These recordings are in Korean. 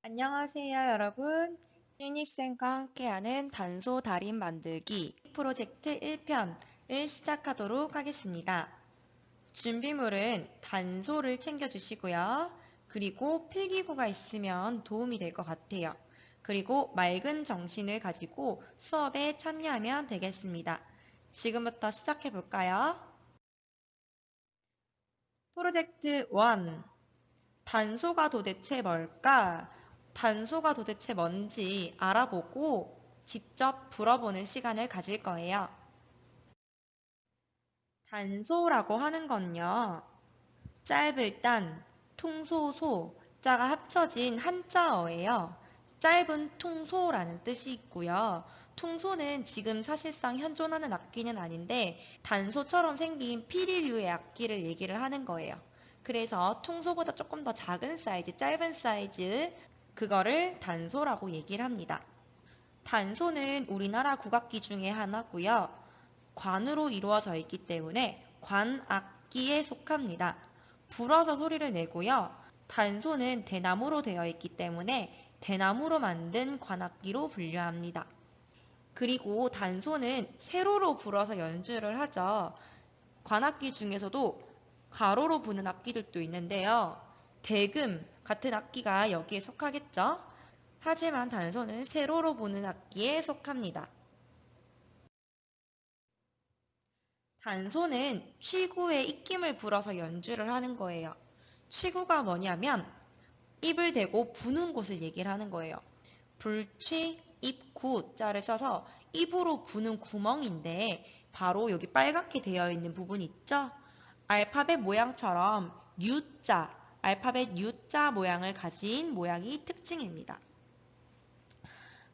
안녕하세요, 여러분. 피니쌤과 함께하는 단소 달인 만들기 프로젝트 1편을 시작하도록 하겠습니다. 준비물은 단소를 챙겨주시고요. 그리고 필기구가 있으면 도움이 될 것 같아요. 그리고 맑은 정신을 가지고 수업에 참여하면 되겠습니다. 지금부터 시작해 볼까요? 프로젝트 1. 단소가 도대체 뭘까? 단소가 도대체 뭔지 알아보고 직접 불어보는 시간을 가질 거예요. 단소라고 하는 건요, 짧을 단, 통소소, 자가 합쳐진 한자어예요. 짧은 통소라는 뜻이 있고요. 통소는 지금 사실상 현존하는 악기는 아닌데 단소처럼 생긴 피리류의 악기를 얘기를 하는 거예요. 그래서 통소보다 조금 더 작은 사이즈, 짧은 사이즈, 그거를 단소라고 얘기를 합니다. 단소는 우리나라 국악기 중에 하나고요. 관으로 이루어져 있기 때문에 관악기에 속합니다. 불어서 소리를 내고요. 단소는 대나무로 되어 있기 때문에 대나무로 만든 관악기로 분류합니다. 그리고 단소는 세로로 불어서 연주를 하죠. 관악기 중에서도 가로로 부는 악기들도 있는데요. 대금 같은 악기가 여기에 속하겠죠. 하지만 단소는 세로로 부는 악기에 속합니다. 단소는 취구에 입김을 불어서 연주를 하는 거예요. 취구가 뭐냐면 입을 대고 부는 곳을 얘기를 하는 거예요. 불취, 입구 자를 써서 입으로 부는 구멍인데 바로 여기 빨갛게 되어 있는 부분 있죠? 알파벳 모양처럼 U자, 알파벳 U자 모양을 가진 모양이 특징입니다.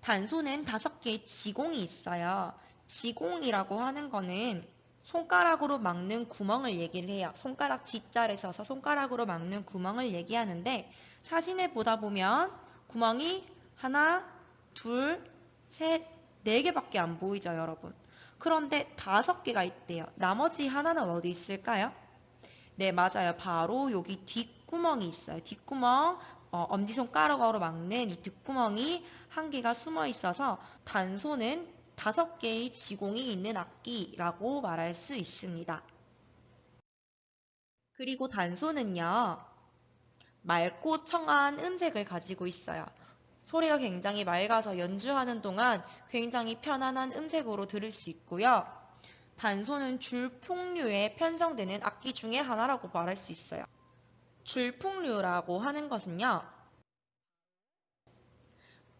단소는 5개의 지공이 있어요. 지공이라고 하는 거는 손가락으로 막는 구멍을 얘기를 해요. 손가락 G자를 써서 손가락으로 막는 구멍을 얘기하는데 사진에 보다 보면 구멍이 하나, 둘, 셋, 4개밖에 안 보이죠, 여러분. 그런데 5개가 있대요. 나머지 하나는 어디 있을까요? 네, 맞아요. 바로 여기 뒷구멍이 있어요. 뒷구멍, 엄지손가락으로 막는 이 뒷구멍이 한 개가 숨어 있어서 단소는 5개의 지공이 있는 악기라고 말할 수 있습니다. 그리고 단소는요, 맑고 청아한 음색을 가지고 있어요. 소리가 굉장히 맑아서 연주하는 동안 굉장히 편안한 음색으로 들을 수 있고요. 단소는 줄풍류에 편성되는 악기 중에 하나라고 말할 수 있어요. 줄풍류라고 하는 것은요,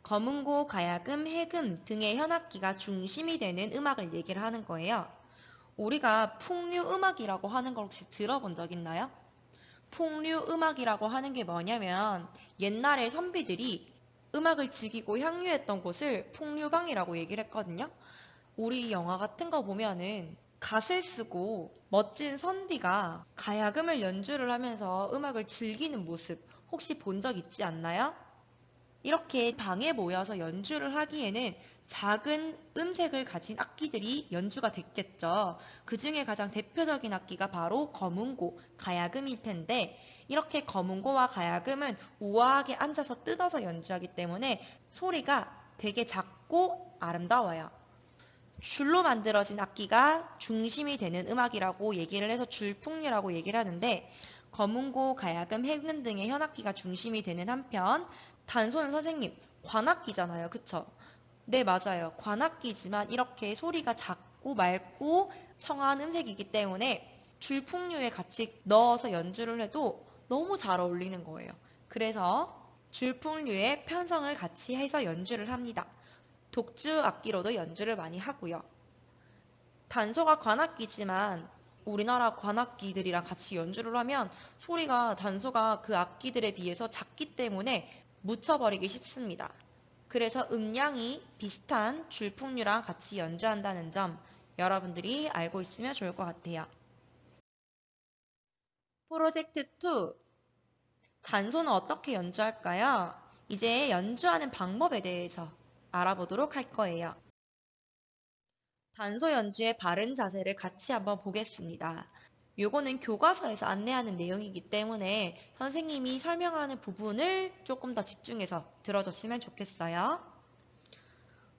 검은고, 가야금, 해금 등의 현악기가 중심이 되는 음악을 얘기를 하는 거예요. 우리가 풍류 음악이라고 하는 걸 혹시 들어본 적 있나요? 풍류 음악이라고 하는 게 뭐냐면 옛날에 선비들이 음악을 즐기고 향유했던 곳을 풍류방이라고 얘기를 했거든요. 우리 영화 같은 거 보면은 갓을 쓰고 멋진 선비가 가야금을 연주를 하면서 음악을 즐기는 모습 혹시 본 적 있지 않나요? 이렇게 방에 모여서 연주를 하기에는 작은 음색을 가진 악기들이 연주가 됐겠죠. 그 중에 가장 대표적인 악기가 바로 검은고, 가야금일 텐데 이렇게 검은고와 가야금은 우아하게 앉아서 뜯어서 연주하기 때문에 소리가 되게 작고 아름다워요. 줄로 만들어진 악기가 중심이 되는 음악이라고 얘기를 해서 줄풍류라고 얘기를 하는데 검은고, 가야금, 해금 등의 현악기가 중심이 되는 한편 단소는 선생님 관악기잖아요. 그쵸? 네, 맞아요. 관악기지만 이렇게 소리가 작고 맑고 청아한 음색이기 때문에 줄풍류에 같이 넣어서 연주를 해도 너무 잘 어울리는 거예요. 그래서 줄풍류의 편성을 같이 해서 연주를 합니다. 독주 악기로도 연주를 많이 하고요. 단소가 관악기지만 우리나라 관악기들이랑 같이 연주를 하면 소리가 단소가 그 악기들에 비해서 작기 때문에 묻혀버리기 쉽습니다. 그래서 음량이 비슷한 줄풍류랑 같이 연주한다는 점 여러분들이 알고 있으면 좋을 것 같아요. 프로젝트 2. 단소는 어떻게 연주할까요? 이제 연주하는 방법에 대해서 알아보도록 할 거예요. 단소 연주의 바른 자세를 같이 한번 보겠습니다. 요거는 교과서에서 안내하는 내용이기 때문에 선생님이 설명하는 부분을 조금 더 집중해서 들어줬으면 좋겠어요.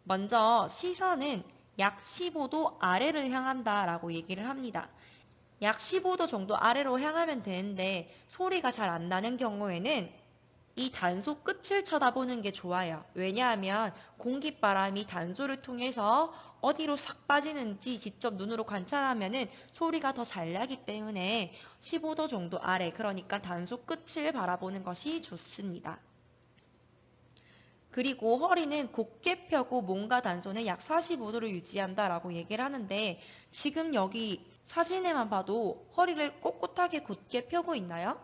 먼저 시선은 약 15도 아래를 향한다 라고 얘기를 합니다. 약 15도 정도 아래로 향하면 되는데 소리가 잘 안 나는 경우에는 이 단소 끝을 쳐다보는 게 좋아요. 왜냐하면 공기바람이 단소를 통해서 어디로 싹 빠지는지 직접 눈으로 관찰하면은 소리가 더 잘 나기 때문에 15도 정도 아래, 그러니까 단소 끝을 바라보는 것이 좋습니다. 그리고 허리는 곧게 펴고 몸과 단소는 약 45도를 유지한다라고 얘기를 하는데 지금 여기 사진에만 봐도 허리를 꼿꼿하게 곧게 펴고 있나요?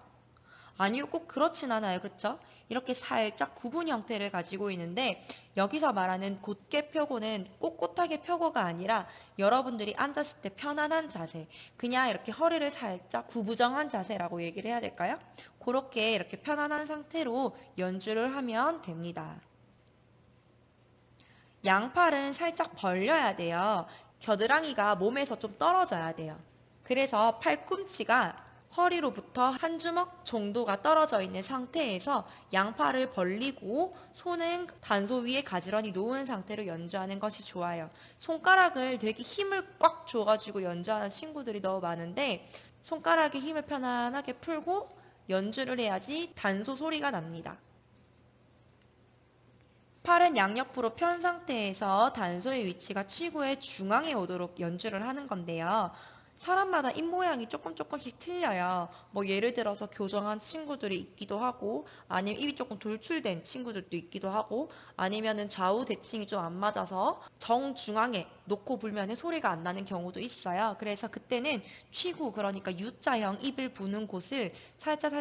아니요, 꼭 그렇진 않아요. 그쵸? 이렇게 살짝 구분 형태를 가지고 있는데 여기서 말하는 곧게 펴고는 꼿꼿하게 펴고가 아니라 여러분들이 앉았을 때 편안한 자세, 그냥 이렇게 허리를 살짝 구부정한 자세라고 얘기를 해야 될까요? 그렇게 이렇게 편안한 상태로 연주를 하면 됩니다. 양팔은 살짝 벌려야 돼요. 겨드랑이가 몸에서 좀 떨어져야 돼요. 그래서 팔꿈치가 허리로부터 한 주먹 정도가 떨어져 있는 상태에서 양팔을 벌리고 손은 단소 위에 가지런히 놓은 상태로 연주하는 것이 좋아요. 손가락을 되게 힘을 꽉 줘가지고 연주하는 친구들이 너무 많은데 손가락에 힘을 편안하게 풀고 연주를 해야지 단소 소리가 납니다. 팔은 양옆으로 편 상태에서 단소의 위치가 치구의 중앙에 오도록 연주를 하는 건데요. 사람마다 입 모양이 조금씩 틀려요. 뭐 예를 들어서 교정한 친구들이 있기도 하고 아니면 입이 조금 돌출된 친구들도 있기도 하고 아니면은 좌우 대칭이 좀 안 맞아서 정중앙에 놓고 불면 소리가 안 나는 경우도 있어요. 그래서 그때는 취구, 그러니까 U자형 입을 부는 곳을 살짝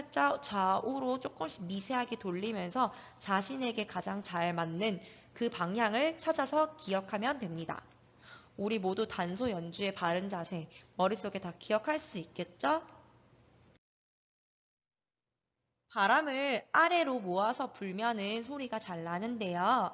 좌우로 조금씩 미세하게 돌리면서 자신에게 가장 잘 맞는 그 방향을 찾아서 기억하면 됩니다. 우리 모두 단소 연주의 바른 자세, 머릿속에 다 기억할 수 있겠죠? 바람을 아래로 모아서 불면은 소리가 잘 나는데요.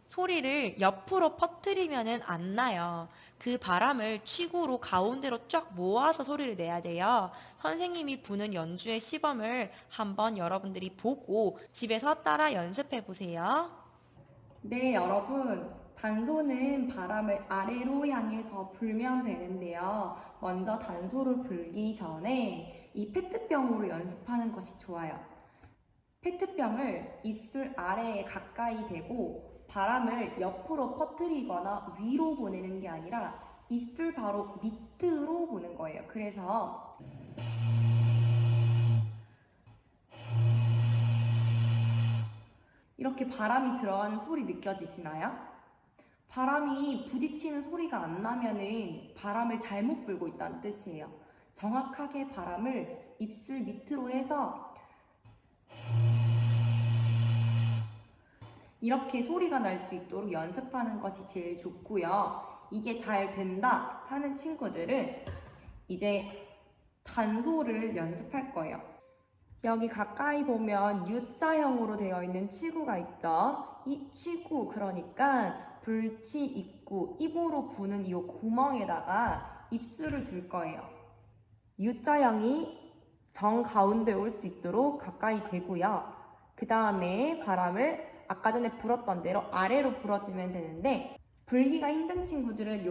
소리를 옆으로 퍼뜨리면은 안 나요. 그 바람을 취구로 가운데로 쫙 모아서 소리를 내야 돼요. 선생님이 부는 연주의 시범을 한번 여러분들이 보고 집에서 따라 연습해 보세요. 네, 여러분. 단소는 바람을 아래로 향해서 불면 되는데요. 먼저 단소를 불기 전에 이 페트병으로 연습하는 것이 좋아요. 페트병을 입술 아래에 가까이 대고 바람을 옆으로 퍼뜨리거나 위로 보내는 게 아니라 입술 바로 밑으로 보는 거예요. 그래서 이렇게 바람이 들어가는 소리 느껴지시나요? 바람이 부딪히는 소리가 안 나면은 바람을 잘못 불고 있다는 뜻이에요. 정확하게 바람을 입술 밑으로 해서 이렇게 소리가 날 수 있도록 연습하는 것이 제일 좋고요. 이게 잘 된다 하는 친구들은 이제 단소를 연습할 거예요. 여기 가까이 보면 U자형으로 되어 있는 치구가 있죠. 이 치구, 그러니까 불치 입구, 입으로 부는 이 구멍에다가 입술을 둘 거예요. U자형이 정 가운데 올 수 있도록 가까이 대고요. 그 다음에 바람을 아까 전에 불었던 대로 아래로 불어주면 되는데 불기가 힘든 친구들은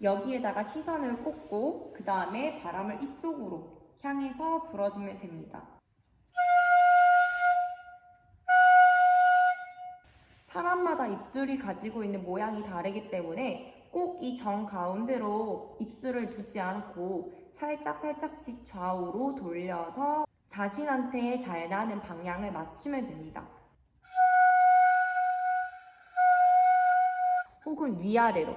여기에다가 시선을 꽂고 그 다음에 바람을 이쪽으로 향해서 불어주면 됩니다. 사람마다 입술이 가지고 있는 모양이 다르기 때문에 꼭 이 정 가운데로 입술을 두지 않고 살짝씩 좌우로 돌려서 자신한테 잘 나는 방향을 맞추면 됩니다. 혹은 위아래로.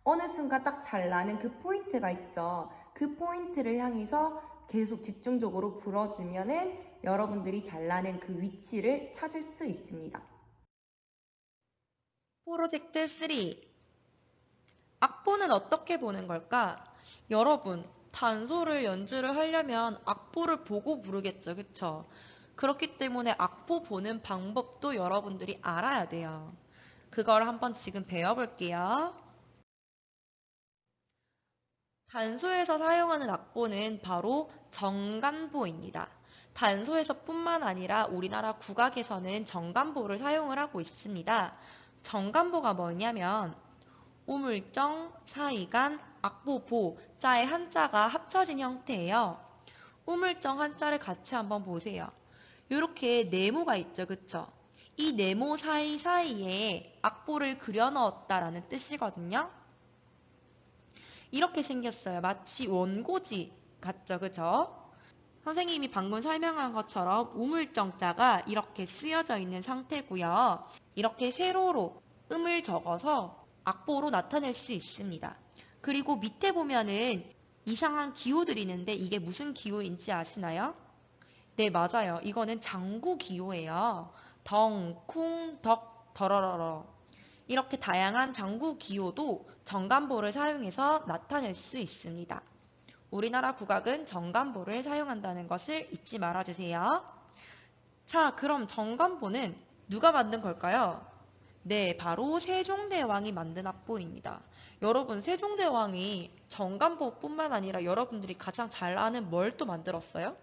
어느 순간 딱 잘 나는 그 포인트가 있죠. 그 포인트를 향해서 계속 집중적으로 불어주면은 여러분들이 잘 나는 그 위치를 찾을 수 있습니다. 프로젝트 3. 악보는 어떻게 보는 걸까? 여러분, 단소를 연주를 하려면 악보를 보고 부르겠죠, 그쵸? 그렇기 때문에 악보 보는 방법도 여러분들이 알아야 돼요. 그걸 한번 지금 배워볼게요. 단소에서 사용하는 악보는 바로 정간보입니다. 단소에서뿐만 아니라 우리나라 국악에서는 정간보를 사용을 하고 있습니다. 정간보가 뭐냐면 우물정, 사이간, 악보, 보, 자의 한자가 합쳐진 형태예요. 우물정 한자를 같이 한번 보세요. 이렇게 네모가 있죠, 그쵸? 이 네모 사이사이에 악보를 그려 넣었다라는 뜻이거든요. 이렇게 생겼어요. 마치 원고지 같죠, 그죠? 선생님이 방금 설명한 것처럼 우물정자가 이렇게 쓰여져 있는 상태고요. 이렇게 세로로 음을 적어서 악보로 나타낼 수 있습니다. 그리고 밑에 보면은 이상한 기호들이 있는데 이게 무슨 기호인지 아시나요? 네, 맞아요. 이거는 장구 기호예요. 덩, 쿵, 덕, 더러러러. 이렇게 다양한 장구 기호도 정간보를 사용해서 나타낼 수 있습니다. 우리나라 국악은 정간보를 사용한다는 것을 잊지 말아주세요. 자, 그럼 정간보는 누가 만든 걸까요? 네, 바로 세종대왕이 만든 악보입니다. 여러분, 세종대왕이 정간보뿐만 아니라 여러분들이 가장 잘 아는 뭘 또 만들었어요?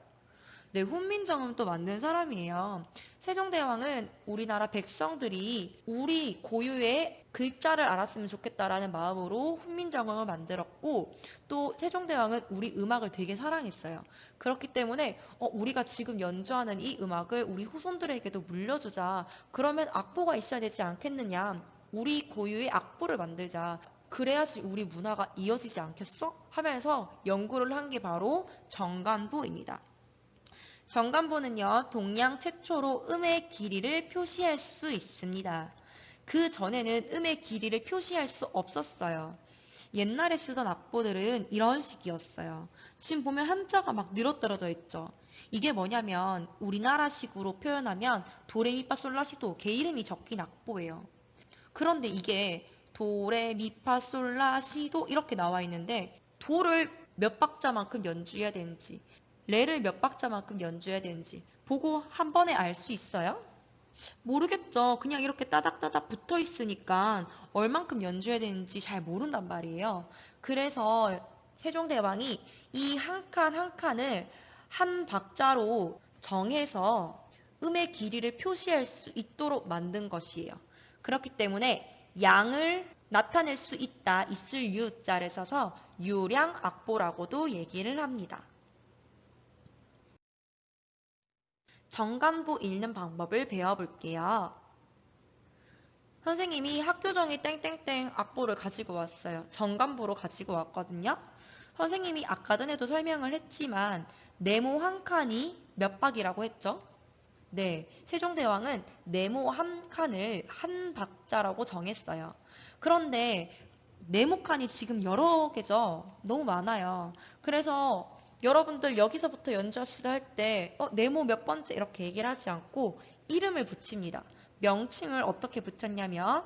네, 훈민정음 또 만든 사람이에요. 세종대왕은 우리나라 백성들이 우리 고유의 글자를 알았으면 좋겠다라는 마음으로 훈민정음을 만들었고, 또 세종대왕은 우리 음악을 되게 사랑했어요. 그렇기 때문에 우리가 지금 연주하는 이 음악을 우리 후손들에게도 물려주자. 그러면 악보가 있어야 되지 않겠느냐. 우리 고유의 악보를 만들자. 그래야지 우리 문화가 이어지지 않겠어? 하면서 연구를 한 게 바로 정간보입니다. 정간보는요, 동양 최초로 음의 길이를 표시할 수 있습니다. 그 전에는 음의 길이를 표시할 수 없었어요. 옛날에 쓰던 악보들은 이런 식이었어요. 지금 보면 한자가 막 늘어떨어져 있죠. 이게 뭐냐면 우리나라식으로 표현하면 도레미파솔라시도 개 이름이 적힌 악보예요. 그런데 이게 도레미파솔라시도 이렇게 나와 있는데 도를 몇 박자만큼 연주해야 되는지 레를 몇 박자만큼 연주해야 되는지 보고 한 번에 알 수 있어요? 모르겠죠. 그냥 이렇게 따닥따닥 붙어 있으니까 얼만큼 연주해야 되는지 잘 모른단 말이에요. 그래서 세종대왕이 이 한 칸 한 칸을 한 박자로 정해서 음의 길이를 표시할 수 있도록 만든 것이에요. 그렇기 때문에 양을 나타낼 수 있다, 있을 유자를 써서 유량악보라고도 얘기를 합니다. 정간보 읽는 방법을 배워볼게요. 선생님이 학교종이 땡땡땡 악보를 가지고 왔어요. 정간보로 가지고 왔거든요. 선생님이 아까 전에도 설명을 했지만 네모 한 칸이 몇 박이라고 했죠? 네, 세종대왕은 네모 한 칸을 한 박자라고 정했어요. 그런데 네모 칸이 지금 여러 개죠? 너무 많아요. 그래서 여러분들 여기서부터 연주합시다 할 때 네모 몇 번째 이렇게 얘기를 하지 않고 이름을 붙입니다. 명칭을 어떻게 붙였냐면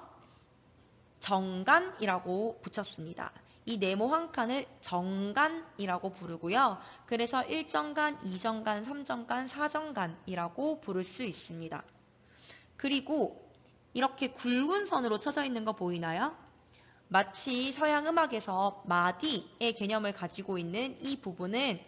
정간이라고 붙였습니다. 이 네모 한 칸을 정간이라고 부르고요. 그래서 1정간, 2정간, 3정간, 4정간이라고 부를 수 있습니다. 그리고 이렇게 굵은 선으로 쳐져 있는 거 보이나요? 마치 서양 음악에서 마디의 개념을 가지고 있는 이 부분은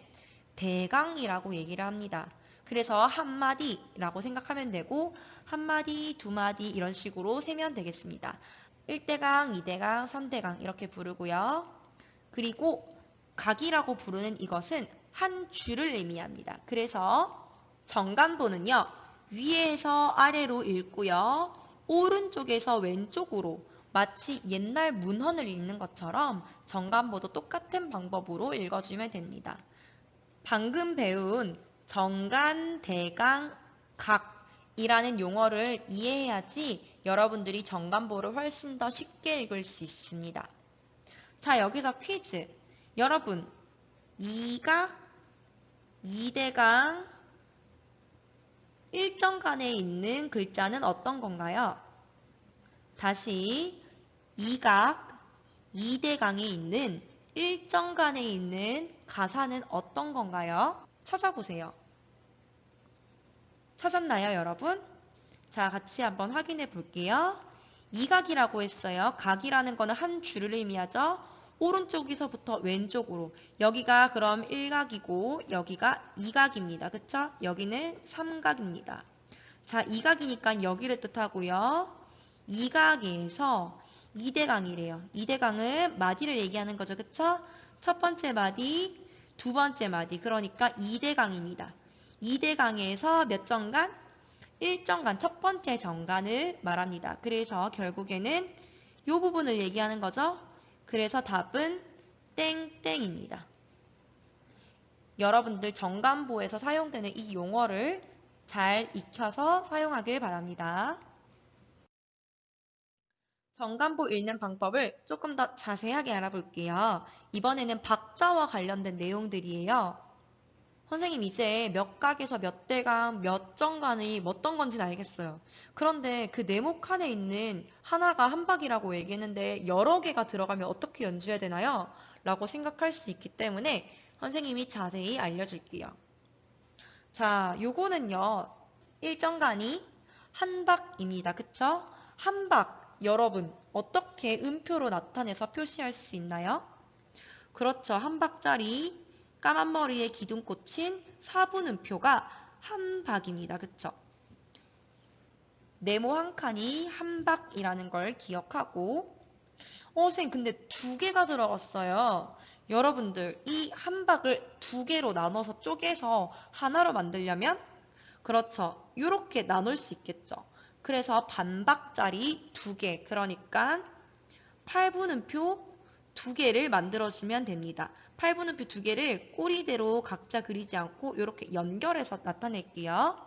대강이라고 얘기를 합니다. 그래서 한 마디라고 생각하면 되고 한 마디, 두 마디 이런 식으로 세면 되겠습니다. 1대강, 2대강, 3대강 이렇게 부르고요. 그리고 각이라고 부르는 이것은 한 줄을 의미합니다. 그래서 정간보는요. 위에서 아래로 읽고요. 오른쪽에서 왼쪽으로 마치 옛날 문헌을 읽는 것처럼 정간보도 똑같은 방법으로 읽어주면 됩니다. 방금 배운 정간, 대강, 각이라는 용어를 이해해야지 여러분들이 정간보를 훨씬 더 쉽게 읽을 수 있습니다. 자, 여기서 퀴즈. 여러분, 이각, 이대강, 일정간에 있는 글자는 어떤 건가요? 다시 이각, 이대강에 있는 일정간에 있는 가사는 어떤 건가요? 찾아보세요. 찾았나요, 여러분? 자, 같이 한번 확인해 볼게요. 이각이라고 했어요. 각이라는 거는 한 줄을 의미하죠. 오른쪽에서부터 왼쪽으로. 여기가 그럼 1각이고 여기가 2각입니다. 그쵸? 여기는 3각입니다. 자, 2각이니까 여기를 뜻하고요. 2각에서 2대강이래요. 2대강은 마디를 얘기하는 거죠. 그쵸? 첫 번째 마디, 두 번째 마디. 그러니까 2대강입니다. 2대강에서 몇 정간? 1정간, 첫 번째 정간을 말합니다. 그래서 결국에는 이 부분을 얘기하는 거죠. 그래서 답은 땡땡입니다. 여러분들 정간보에서 사용되는 이 용어를 잘 익혀서 사용하길 바랍니다. 정간보 읽는 방법을 조금 더 자세하게 알아볼게요. 이번에는 박자와 관련된 내용들이에요. 선생님 이제 몇 각에서 몇 대강, 몇 정간이 어떤 건지는 알겠어요. 그런데 그 네모 칸에 있는 하나가 한 박이라고 얘기했는데 여러 개가 들어가면 어떻게 연주해야 되나요? 라고 생각할 수 있기 때문에 선생님이 자세히 알려줄게요. 자, 요거는요. 1정간이 한 박입니다. 그쵸? 한 박, 여러분 어떻게 음표로 나타내서 표시할 수 있나요? 그렇죠. 한 박짜리 까만 머리에 기둥 꽂힌 사분음표가 한 박입니다. 그쵸? 네모 한 칸이 한 박이라는 걸 기억하고 선생님 근데 두 개가 들어갔어요. 여러분들 이 한 박을 두 개로 나눠서 쪼개서 하나로 만들려면 그렇죠. 이렇게 나눌 수 있겠죠. 그래서 반박짜리 두 개, 그러니까 8분음표 두 개를 만들어주면 됩니다. 8분음표 두 개를 꼬리대로 각자 그리지 않고 이렇게 연결해서 나타낼게요.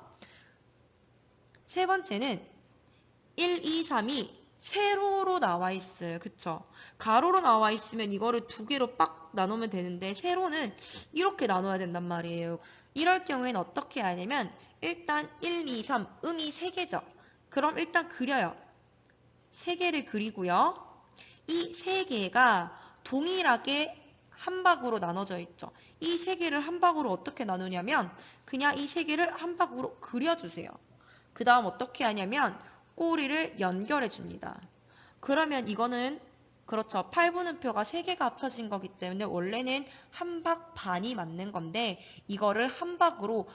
세 번째는 1, 2, 3이 세로로 나와 있어요. 그쵸? 가로로 나와 있으면 이거를 두 개로 빡 나누면 되는데 세로는 이렇게 나눠야 된단 말이에요. 이럴 경우에는 어떻게 하냐면 일단 1, 2, 3 음이 3개죠. 그럼 일단 그려요. 3개를 그리고요. 이 3개가 동일하게 한 박으로 나눠져 있죠. 이 3개를 한 박으로 어떻게 나누냐면 그냥 이 3개를 한 박으로 그려주세요. 그 다음 어떻게 하냐면 꼬리를 연결해 줍니다. 그러면 이거는 그렇죠. 8분음표가 3개가 합쳐진 거기 때문에 원래는 한 박 반이 맞는 건데 이거를 한 박으로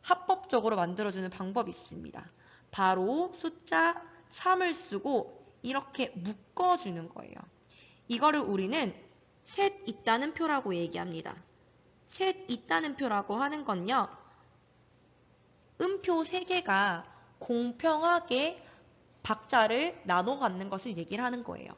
합법적으로 만들어주는 방법이 있습니다. 바로 숫자 3을 쓰고 이렇게 묶어주는 거예요. 이거를 우리는 셋 있다는 표라고 얘기합니다. 셋 있다는 표라고 하는 건요. 음표 3개가 공평하게 박자를 나눠 갖는 것을 얘기를 하는 거예요.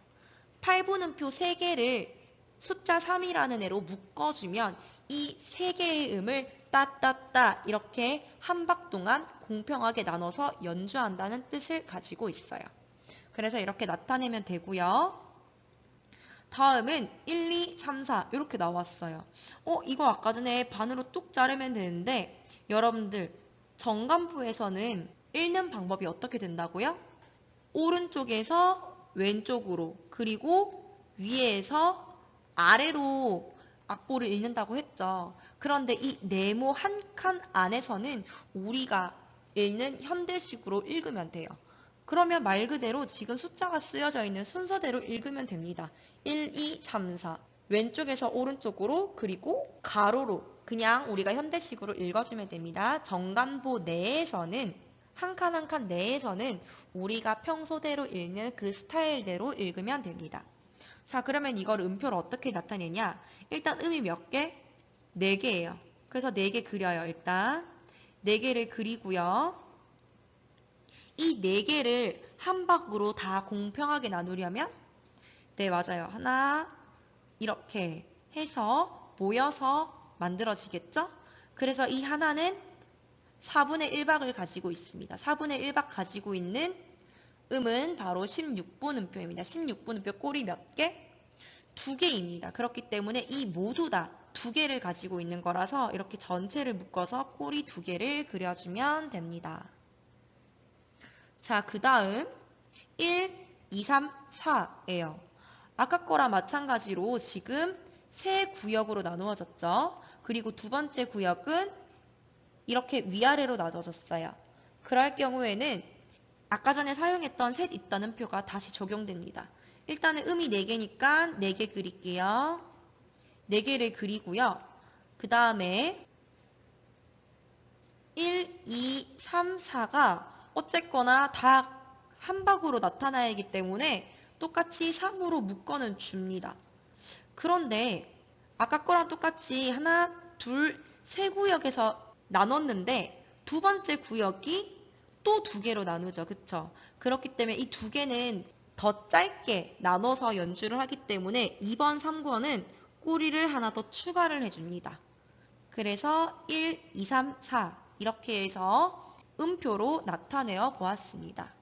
8분음표 3개를 숫자 3이라는 애로 묶어주면 이 3개의 음을 따따따 이렇게 한 박 동안 공평하게 나눠서 연주한다는 뜻을 가지고 있어요. 그래서 이렇게 나타내면 되고요. 다음은 1, 2, 3, 4 이렇게 나왔어요. 이거 아까 전에 반으로 뚝 자르면 되는데 여러분들 정간부에서는 읽는 방법이 어떻게 된다고요? 오른쪽에서 왼쪽으로 그리고 위에서 아래로 악보를 읽는다고 했죠. 그런데 이 네모 한 칸 안에서는 우리가 읽는 현대식으로 읽으면 돼요. 그러면 말 그대로 지금 숫자가 쓰여져 있는 순서대로 읽으면 됩니다. 1, 2, 3, 4 왼쪽에서 오른쪽으로 그리고 가로로 그냥 우리가 현대식으로 읽어주면 됩니다. 정간보 내에서는 한 칸 한 칸 내에서는 우리가 평소대로 읽는 그 스타일대로 읽으면 됩니다. 자, 그러면 이걸 음표로 어떻게 나타내냐? 일단 음이 몇 개? 4개예요. 그래서 4개 그려요. 일단 4개를 그리고요. 이 4개를 한 박으로 다 공평하게 나누려면 네, 맞아요. 하나 이렇게 해서 모여서 만들어지겠죠? 그래서 이 하나는 4분의 1박을 가지고 있습니다. 4분의 1박 가지고 있는 음은 바로 16분음표입니다. 16분음표 꼬리 몇 개? 2개입니다. 그렇기 때문에 이 모두 다 2개를 가지고 있는 거라서 이렇게 전체를 묶어서 꼬리 2개를 그려주면 됩니다. 자, 그 다음 1, 2, 3, 4예요. 아까 거랑 마찬가지로 지금 세 구역으로 나누어졌죠. 그리고 두 번째 구역은 이렇게 위아래로 나눠졌어요. 그럴 경우에는 아까 전에 사용했던 셋 있다는 표가 다시 적용됩니다. 일단은 음이 4개니까 4개 그릴게요. 4개를 그리고요. 그 다음에 1, 2, 3, 4가 어쨌거나 다 한박으로 나타나야 하기 때문에 똑같이 3으로 묶어는 줍니다. 그런데 아까 거랑 똑같이 하나, 둘, 세 구역에서 나눴는데 두 번째 구역이 또 2개로 나누죠. 그쵸? 그렇기 때문에 이 2개는 더 짧게 나눠서 연주를 하기 때문에 2번, 3번은 꼬리를 하나 더 추가를 해줍니다. 그래서 1, 2, 3, 4 이렇게 해서 음표로 나타내어 보았습니다.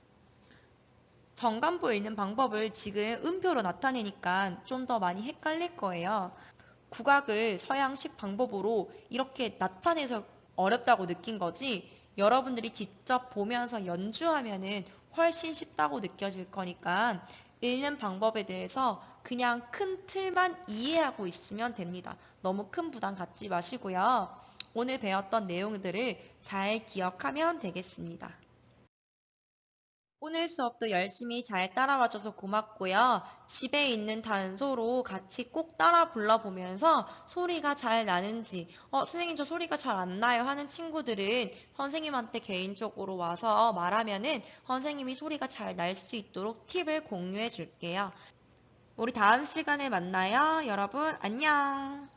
정관보 읽는 방법을 지금 음표로 나타내니까 좀 더 많이 헷갈릴 거예요. 국악을 서양식 방법으로 이렇게 나타내서 어렵다고 느낀 거지 여러분들이 직접 보면서 연주하면은 훨씬 쉽다고 느껴질 거니까 읽는 방법에 대해서 그냥 큰 틀만 이해하고 있으면 됩니다. 너무 큰 부담 갖지 마시고요. 오늘 배웠던 내용들을 잘 기억하면 되겠습니다. 오늘 수업도 열심히 잘 따라와줘서 고맙고요. 집에 있는 단소로 같이 꼭 따라 불러보면서 소리가 잘 나는지, 선생님 저 소리가 잘 안 나요 하는 친구들은 선생님한테 개인적으로 와서 말하면은 선생님이 소리가 잘 날 수 있도록 팁을 공유해 줄게요. 우리 다음 시간에 만나요. 여러분 안녕.